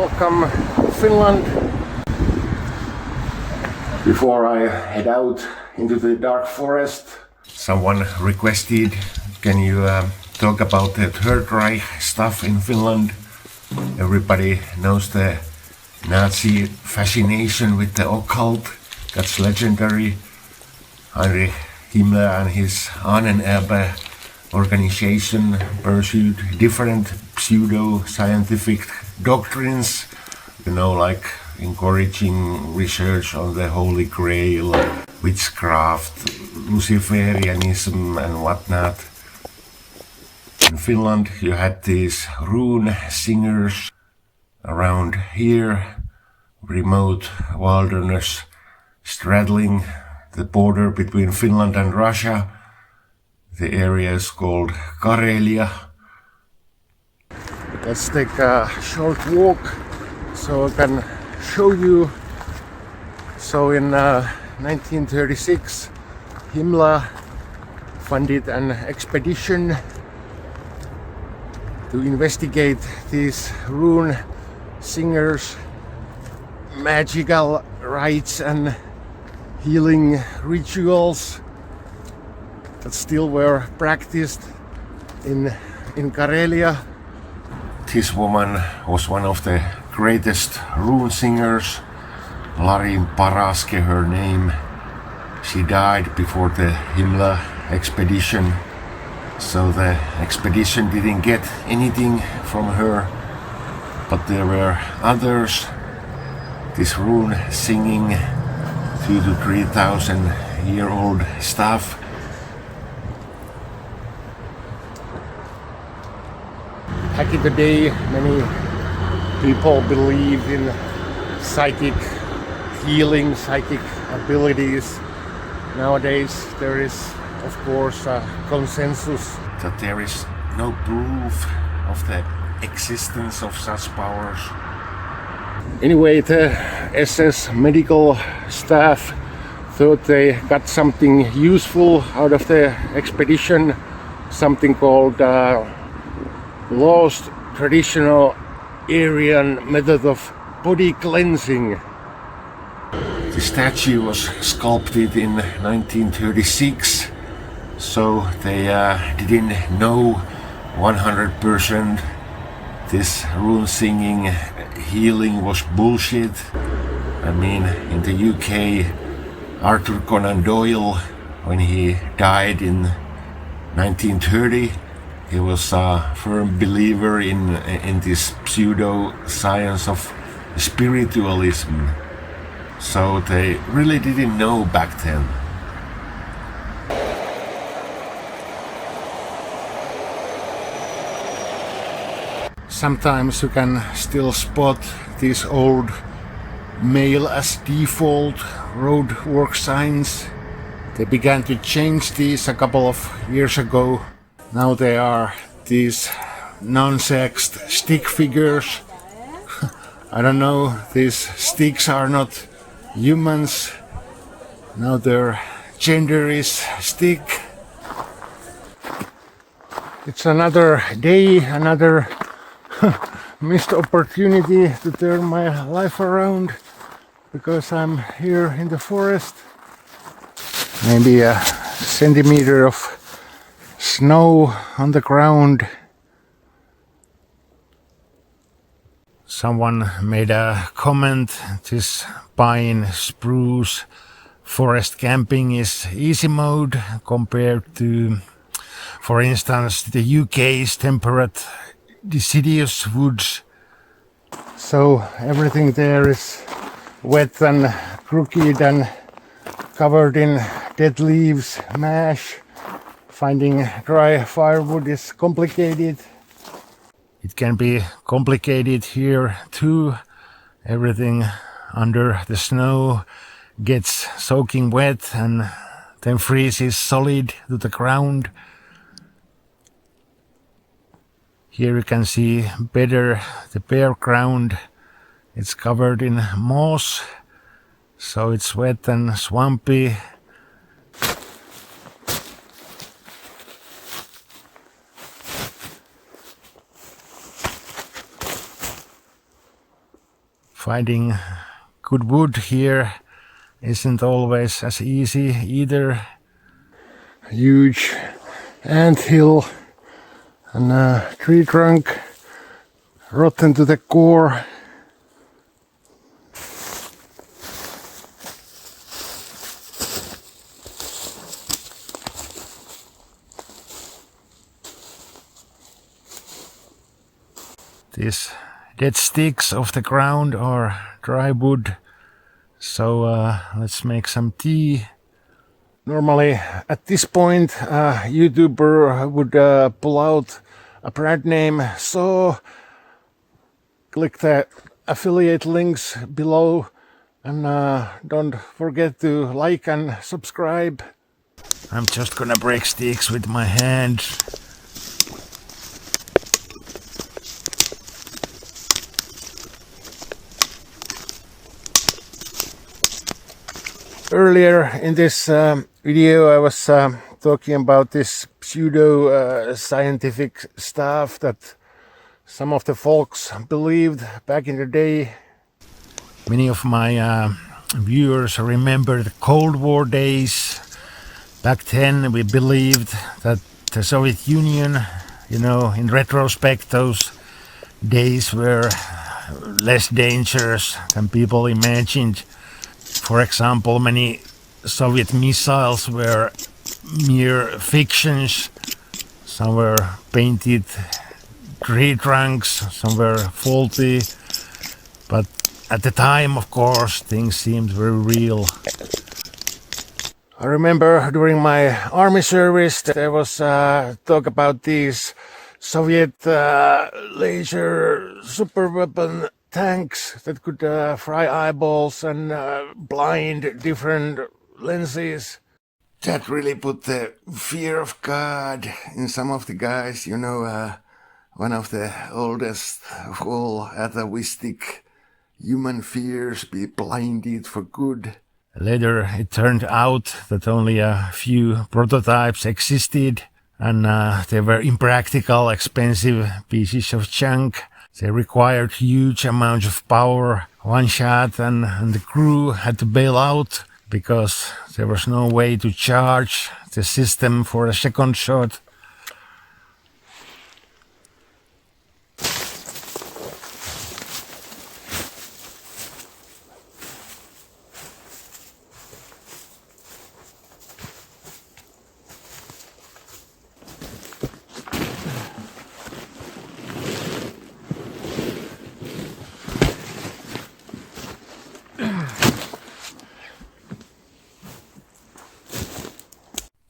Welcome to Finland. Before I head out into the dark forest, someone requested, can you talk about the Third Reich stuff in Finland? Everybody knows the Nazi fascination with the occult. That's legendary. Heinrich Himmler and his Ahnenerbe organization pursued different pseudo-scientific doctrines, like encouraging research on the Holy Grail, witchcraft, Luciferianism and whatnot. In Finland you had these rune singers around here, remote wilderness straddling the border between Finland and Russia. The area is called Karelia. Let's take a short walk so I can show you. So in 1936, Himmler funded an expedition to investigate these rune singers' magical rites and healing rituals that still were practiced in Karelia. This woman was one of the greatest rune singers, Larin Paraske her name. She died before the Himmler expedition, so the expedition didn't get anything from her, but there were others. This rune singing 2,000 to 3,000 year old stuff. Back in the day, many people believed in psychic healing, psychic abilities. Nowadays there is, of course, a consensus that there is no proof of the existence of such powers. Anyway, the SS medical staff thought they got something useful out of the expedition, something called lost traditional Aryan method of body cleansing. The statue was sculpted in 1936, so they didn't know 100% this rune singing healing was bullshit. I mean, in the UK, Arthur Conan Doyle, when he died in 1930, he was a firm believer in this pseudo-science of spiritualism. So they really didn't know back then. Sometimes you can still spot these old mail as default roadwork signs. They began to change these a couple of years ago. Now they are these non-sexed stick figures. I don't know, these sticks are not humans. Now their gender is stick. It's another day, another missed opportunity to turn my life around because I'm here in the forest. Maybe a centimeter of snow on the ground. Someone made a comment, this pine spruce forest camping is easy mode compared to, for instance, the UK's temperate deciduous woods. So everything there is wet and crooked and covered in dead leaves, mash. Finding dry firewood is complicated. It can be complicated here too. Everything under the snow gets soaking wet and then freezes solid to the ground. Here you can see better the bare ground. It's covered in moss, so it's wet and swampy. Finding good wood here isn't always as easy either. Huge anthill and a tree trunk rotten to the core. These dead sticks off the ground are dry wood, so let's make some tea. Normally at this point a YouTuber would pull out a brand name, so click the affiliate links below and don't forget to like and subscribe. I'm just gonna break sticks with my hand. Earlier in this video I was talking about this pseudo-scientific stuff that some of the folks believed back in the day. Many of my viewers remember the Cold War days. Back then we believed that the Soviet Union, in retrospect, those days were less dangerous than people imagined. For example, many Soviet missiles were mere fictions. Some were painted tree trunks, some were faulty. But at the time, of course, things seemed very real. I remember during my army service there was talk about these Soviet laser superweapon tanks that could fry eyeballs and blind different lenses. That really put the fear of God in some of the guys. One of the oldest of all atavistic human fears, be blinded for good. Later it turned out that only a few prototypes existed, and they were impractical, expensive pieces of junk. They required huge amounts of power, one shot, and the crew had to bail out because there was no way to charge the system for a second shot.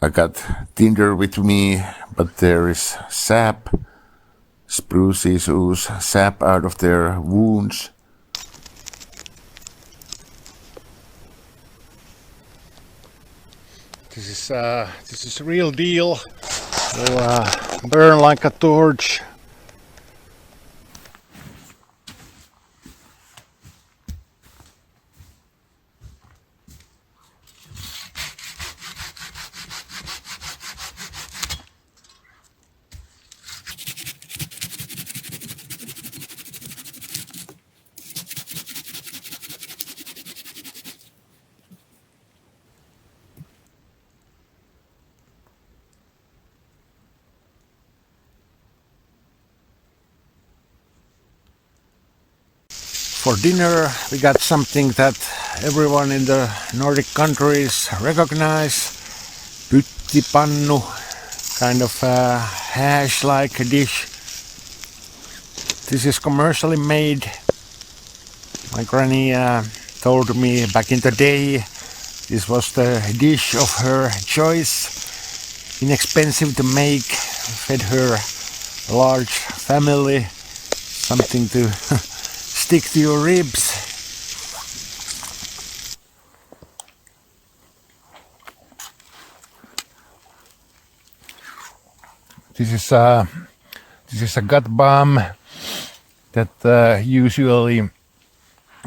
I got tinder with me, but there is sap. Spruces ooze sap out of their wounds. This is real deal. Will burn like a torch. For dinner we got something that everyone in the Nordic countries recognize. Pyttipannu, kind of a hash-like dish. This is commercially made. My granny told me back in the day this was the dish of her choice. Inexpensive to make, fed her a large family, something to stick to your ribs. This is a gut bomb that usually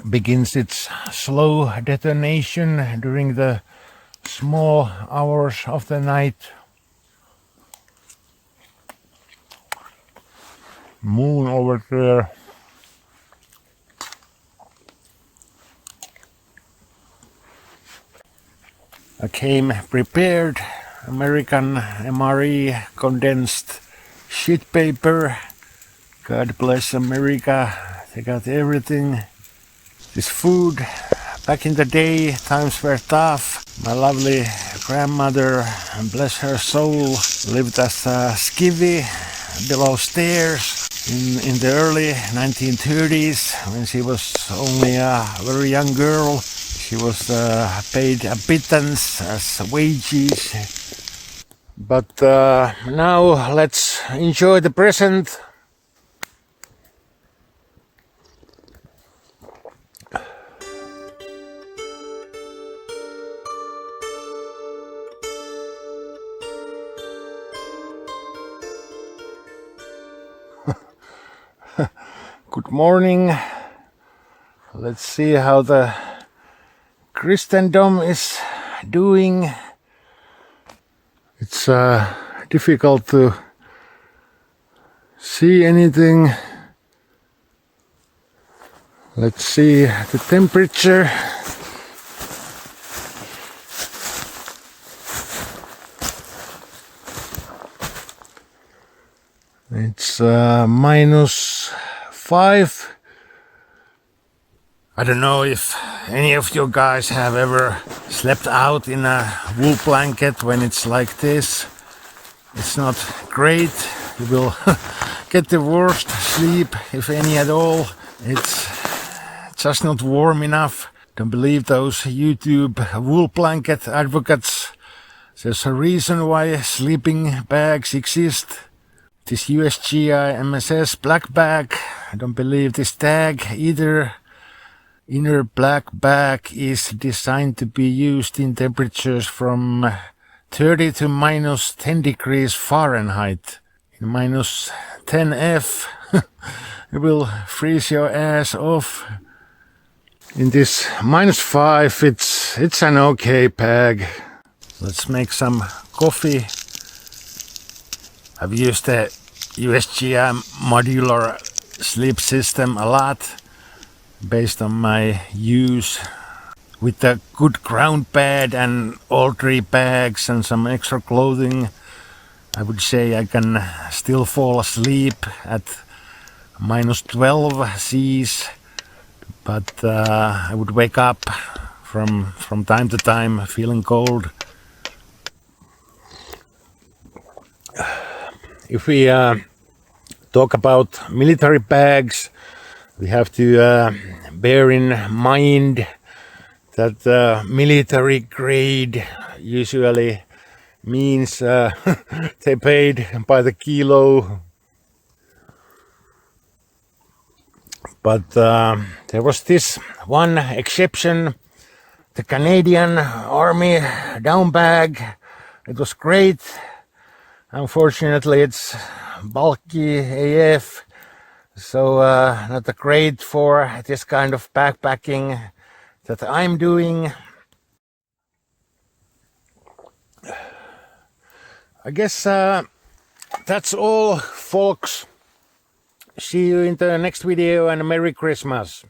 begins its slow detonation during the small hours of the night. Moon over there. I came prepared. American MRE condensed sheet paper. God bless America. They got everything. This food. Back in the day, times were tough. My lovely grandmother, bless her soul, lived as a skivvy below stairs in the early 1930s when she was only a very young girl. She was paid a pittance as wages. But now let's enjoy the present. Good morning. Let's see how the Christendom is doing. It's difficult to see anything. Let's see the temperature. It's -5. I don't know if any of you guys have ever slept out in a wool blanket when it's like this. It's not great. You will get the worst sleep, if any at all. It's just not warm enough. Don't believe those YouTube wool blanket advocates. There's a reason why sleeping bags exist. This USGI MSS black bag, I don't believe this tag either. Inner black bag is designed to be used in temperatures from 30 to -10 degrees Fahrenheit. In -10 F, it will freeze your ass off. In this -5, it's an okay bag. Let's make some coffee. I've used the USGI modular sleep system a lot based on my use with the good ground bed and all 3 bags and some extra clothing. I would say I can still fall asleep at -12 Cs, but I would wake up from time to time feeling cold. If we talk about military bags, we have to bear in mind that military grade usually means they paid by the kilo. But there was this one exception, the Canadian Army down bag. It was great. Unfortunately, it's bulky AF, so not great for this kind of backpacking that I'm doing. I guess that's all, folks. See you in the next video and Merry Christmas.